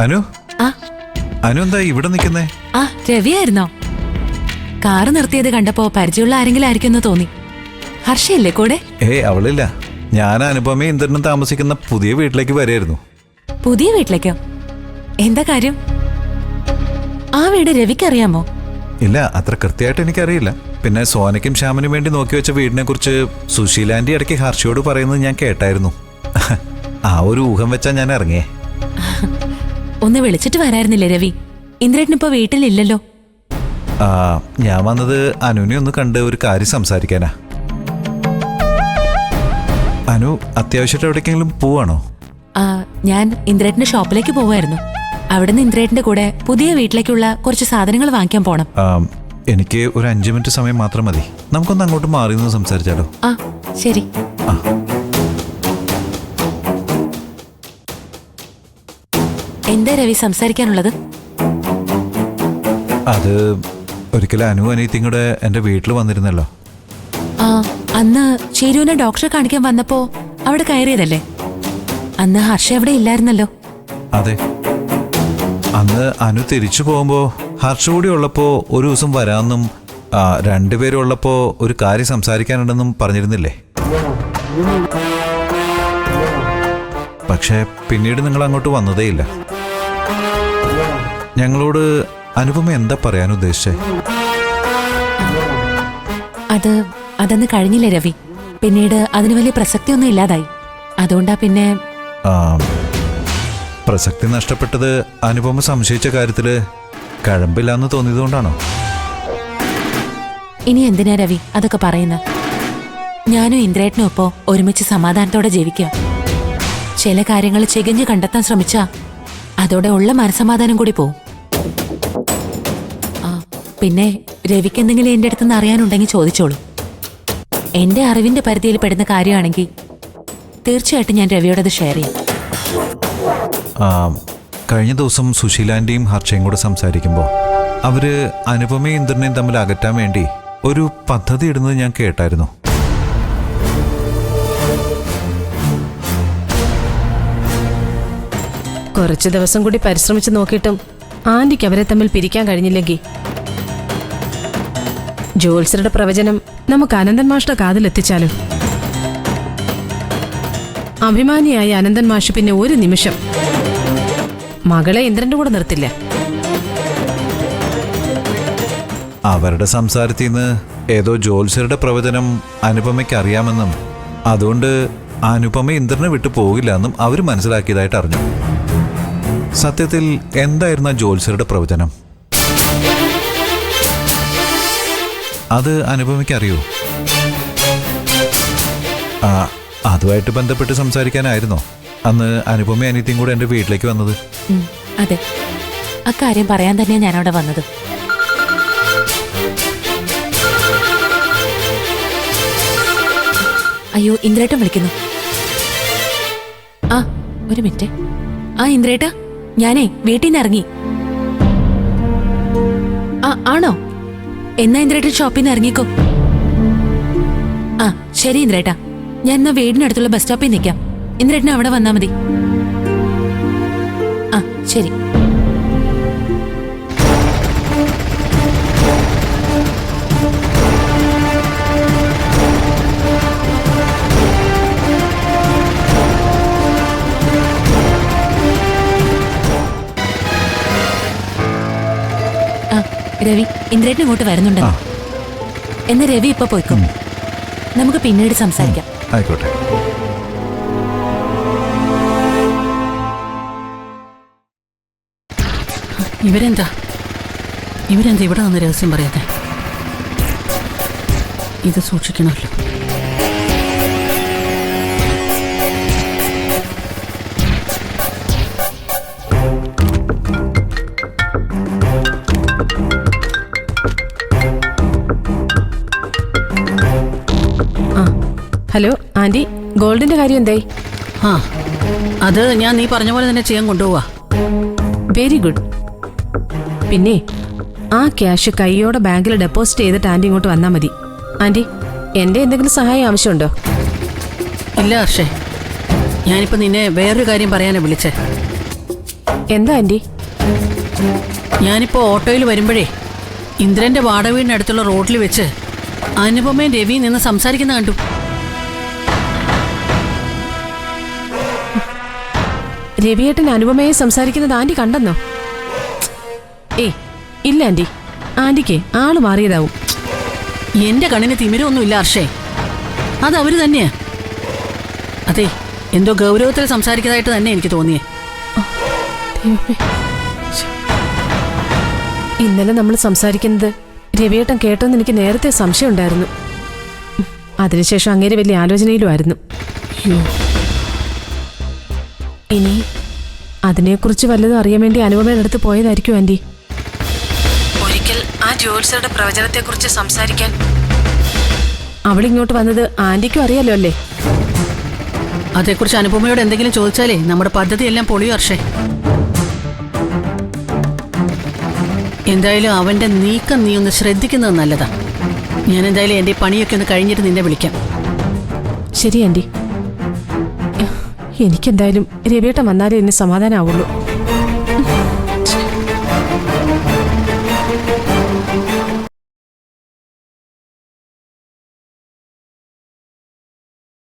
അനു അനു എന്താ ഇവിടെ നിൽക്കുന്നേ? രവിയായിരുന്നോ? കാറ് നിർത്തിയത് കണ്ടപ്പോ പരിചയമുള്ള ആരെങ്കിലും ആയിരിക്കും തോന്നി. ഹർഷയില്ലേ കൂടെ? അവളില്ല. ഞാൻ അനുപമയും ഇന്ദ്രനും താമസിക്കുന്ന പുതിയ വീട്ടിലേക്ക് വരായിരുന്നു. പുതിയ വീട്ടിലേക്കോ? എന്താ കാര്യം? ആ വീട് രവിക്ക് അറിയാമോ? ഇല്ല, അത്ര കൃത്യമായിട്ട് എനിക്കറിയില്ല. പിന്നെ സോനയ്ക്കും ശ്യാമനും വേണ്ടി നോക്കി വെച്ച വീടിനെ കുറിച്ച് സുശീലാന്റി ഇടയ്ക്ക് ഹർഷയോട് പറയുന്നത് ഞാൻ കേട്ടായിരുന്നു. ആ ഒരു ഊഹം വെച്ചാ ഞാൻ ഇറങ്ങിയേ. ഒന്ന് വിളിച്ചിട്ട് വരായിരുന്നില്ലേ രവി? ഇന്ദ്രേട്ടനിപ്പോ വീട്ടിലില്ലല്ലോ. ഞാൻ വന്നത് അനുവിനെ ഒന്ന് കണ്ട് ഒരു കാര്യം സംസാരിക്കാനാ. അനു അത്യാവശ്യമായിട്ട് എവിടേക്കെങ്കിലും പോവാണോ? ഞാൻ ഇന്ദ്രേട്ടന്റെ ഷോപ്പിലേക്ക് പോവായിരുന്നു. അവിടുന്ന് ഇന്ദ്രേട്ടന്റെ കൂടെ പുതിയ വീട്ടിലേക്കുള്ള കുറച്ച് സാധനങ്ങൾ വാങ്ങിക്കാൻ പോണം. എനിക്ക് ഒരു 5 മിനിറ്റ് സമയം മാത്രം മതി. നമുക്കൊന്ന് അങ്ങോട്ട് മാറി നിന്ന് സംസാരിച്ചാലോ? ശരി. എന്താ രവി സംസാരിക്കാനുള്ളത്? അത് ഒരിക്കലും അനു അനിയത്തിയും കൂടെ എന്റെ വീട്ടിൽ വന്നിരുന്നല്ലോ. അന്ന് ചേരുവിനെ ഡോക്ടറെ കാണിക്കാൻ വന്നപ്പോ അവിടെ കയറിയതല്ലേ? അന്ന് ഹർഷ അവിടെ ഇല്ലായിരുന്നല്ലോ. അതെ, അന്ന് അനു തിരിച്ചു പോകുമ്പോ ഹർഷ കൂടി ഉള്ളപ്പോ ഒരു ദിവസം വരാമെന്നും 2 പേരും ഉള്ളപ്പോ ഒരു കാര്യം സംസാരിക്കാനുണ്ടെന്നും പറഞ്ഞിരുന്നില്ലേ? പക്ഷെ പിന്നീട് നിങ്ങൾ അങ്ങോട്ട് വന്നതേയില്ല. ഞങ്ങളോട് അനുപമ എന്താ പറയാൻ ഉദ്ദേശിച്ചേ? അതന്ന് കഴിഞ്ഞില്ലേ രവി? പിന്നീട് അതിന് വലിയ പ്രസക്തിയൊന്നും ഇല്ലാതായി. അതുകൊണ്ടാ പിന്നെ. പ്രസക്തി നഷ്ടപ്പെട്ടത് അനുപമ സംശയിച്ച കാര്യത്തില് കഴമ്പില്ലാന്ന് തോന്നിയതുകൊണ്ടാണോ? ഇനി എന്തിനാ രവി അതൊക്കെ പറയുന്ന? ഞാനും ഇന്ദ്രേട്ടനും ഇപ്പോ ഒരുമിച്ച് സമാധാനത്തോടെ ജീവിക്കുക. ചില കാര്യങ്ങൾ ചികഞ്ഞു കണ്ടെത്താൻ ശ്രമിച്ചാ അതോടെ ഉള്ള മനസമാധാനം കൂടി പോവും. പിന്നെ രവിക്ക് എന്തെങ്കിലും എന്റെ അടുത്തുനിന്ന് അറിയാനുണ്ടെങ്കിൽ ചോദിച്ചോളൂ. എന്റെ അറിവിന്റെ പരിധിയിൽ പെടുന്ന കാര്യമാണെങ്കിൽ തീർച്ചയായിട്ടും ഞാൻ രവിയോടത് ഷെയർ ചെയ്യാം. കഴിഞ്ഞ ദിവസം സുശീലാന്റിയും ഹർഷയും കൂടെ സംസാരിക്കുമ്പോൾ അവര് അനുപമയും ഇന്ദ്രനെയും തമ്മിൽ അകറ്റാൻ വേണ്ടി ഒരു പദ്ധതി ഇടുന്നത് ഞാൻ കേട്ടായിരുന്നു. കുറച്ചു ദിവസം കൂടി പരിശ്രമിച്ച് നോക്കിയിട്ടും ആന്റിക്ക് അവരെ തമ്മിൽ പിരിക്കാൻ കഴിഞ്ഞില്ലെങ്കിൽ ജോത്സ്യരുടെ പ്രവചനം നമുക്ക് അനന്തൻ മാഷിന്റെ കാതിലെത്തിച്ചാലോ? അഭിമാനിയായ അനന്തൻ മാഷ് പിന്നെ ഒരു നിമിഷം മകളെ ഇന്ദ്രന്റെ കൂടെ നിർത്തില്ല. അവരുടെ സംസാരത്തിൽ നിന്ന് ഏതോ ജോത്സ്യരുടെ പ്രവചനം അനുപമയ്ക്ക് അറിയാമെന്നും അതുകൊണ്ട് അനുപമ ഇന്ദ്രനെ വിട്ടു പോകില്ല എന്നും അവർ മനസ്സിലാക്കിയതായിട്ട് അറിഞ്ഞു. സത്യത്തിൽ എന്തായിരുന്നു ആ ജോത്സ്യരുടെ പ്രവചനം? അത് അനുപമയ്ക്ക് അറിയോ? അതുമായിട്ട് ബന്ധപ്പെട്ട് സംസാരിക്കാനായിരുന്നോ അന്ന് അനുപമ അനിയത്തിയും കൂടെ എന്റെ വീട്ടിലേക്ക് വന്നത്? അതെ, അക്കാര്യം പറയാൻ തന്നെയാണ് ഞാനവിടെ വന്നത്. അയ്യോ, ഇന്ദ്രേട്ടൻ വിളിക്കുന്നു. ഒരു മിനിറ്റ്. ഇന്ദ്രേട്ട, ഞാനേ വീട്ടിൽ നിന്ന് ഇറങ്ങി. ആണോ? എന്നാ ഇന്ദ്രേട്ടൻ ഷോപ്പിൽ നിന്ന് ഇറങ്ങിക്കോ. ശരി ഇന്ദ്രേട്ട, ഞാൻ എന്നാ വീടിനടുത്തുള്ള ബസ് സ്റ്റോപ്പിൽ നിൽക്കാം. ഇന്ദ്രേട്ടന് അവിടെ വന്നാ മതി. ശരി. രവി, ഇന്ദ്രേട്ടൻ ഇങ്ങോട്ട് വരുന്നുണ്ടല്ലോ. എന്നാ രവി ഇപ്പൊ പോയിക്കോ. നമുക്ക് പിന്നീട് സംസാരിക്കാം. ആയിക്കോട്ടെ. ഇവരെന്താ ഇവിടെ നിന്ന് രഹസ്യം പറയാതെ? ഇത് സൂക്ഷിക്കണമല്ലോ. ഹലോ ആന്റി, ഗോൾഡിന്റെ കാര്യം എന്തായി? അത് ഞാൻ നീ പറഞ്ഞ പോലെ തന്നെ ചെയ്യാൻ കൊണ്ടുപോവാ. Very good. പിന്നെ ആ ക്യാഷ് കൈയോടെ ബാങ്കിൽ ഡെപ്പോസിറ്റ് ചെയ്തിട്ട് ആന്റി ഇങ്ങോട്ട് വന്നാൽ മതി. ആന്റി, എന്റെ എന്തെങ്കിലും സഹായം ആവശ്യമുണ്ടോ? ഇല്ല ഹർഷേ, ഞാനിപ്പോൾ നിന്നെ വേറൊരു കാര്യം പറയാനാണ് വിളിച്ചേ. എന്താ ആന്റി? ഞാനിപ്പോ ഓട്ടോയിൽ വരുമ്പോഴേ ഇന്ദ്രന്റെ വാടകവീടിനടുത്തുള്ള റോഡിൽ വെച്ച് അനുപമയും രവിയും നിന്ന് സംസാരിക്കുന്ന കണ്ടു. രവിയേട്ടൻ അനുപമയെ സംസാരിക്കുന്നത് ആന്റി കണ്ടെന്നോ? ഏയ് ഇല്ല ആന്റി, ആന്റിക്ക് ആള് മാറിയതാവും. എന്റെ കണ്ണിന് തിമിരമൊന്നുമില്ല ഹർഷേ, അത് അവര് തന്നെയാ. അതെ, എന്തോ ഗൗരവത്തിൽ സംസാരിക്കുന്നതായിട്ട് തന്നെ എനിക്ക് തോന്നിയേ. ഇന്നലെ നമ്മൾ സംസാരിക്കുന്നത് രവിയേട്ടൻ കേട്ടോന്ന് എനിക്ക് നേരത്തെ സംശയം ഉണ്ടായിരുന്നു. അതിനുശേഷം അങ്ങേര് വലിയ ആലോചനയിലുമായിരുന്നു. ഇനി അതിനെക്കുറിച്ച് വല്ലതും അറിയാൻ വേണ്ടി അനുപമയുടെ അടുത്ത് പോയതായിരിക്കും ആന്റി. ഒരിക്കൽ ആ ജ്യോത്സ്യരുടെ പ്രവചനത്തെക്കുറിച്ച് സംസാരിക്കാൻ അവളിങ്ങോട്ട് വന്നത് ആന്റിക്കും അറിയാലോ അല്ലേ? അതേക്കുറിച്ച് അനുപമയോട് എന്തെങ്കിലും ചോദിച്ചാലേ നമ്മുടെ പദ്ധതിയെല്ലാം പൊളിയോ ഹർഷേ. എന്തായാലും അവന്റെ നീക്കം നീ ഒന്ന് ശ്രദ്ധിക്കുന്നത് നല്ലതാ. ഞാൻ എന്തായാലും എന്റെ പണിയൊക്കെ ഒന്ന് കഴിഞ്ഞിട്ട് നിന്നെ വിളിക്കാം. ശരി ആന്റി. എനിക്കെന്തായാലും രവിയേട്ടൻ വന്നാലേ എന്നെ സമാധാനമാവുള്ളൂ.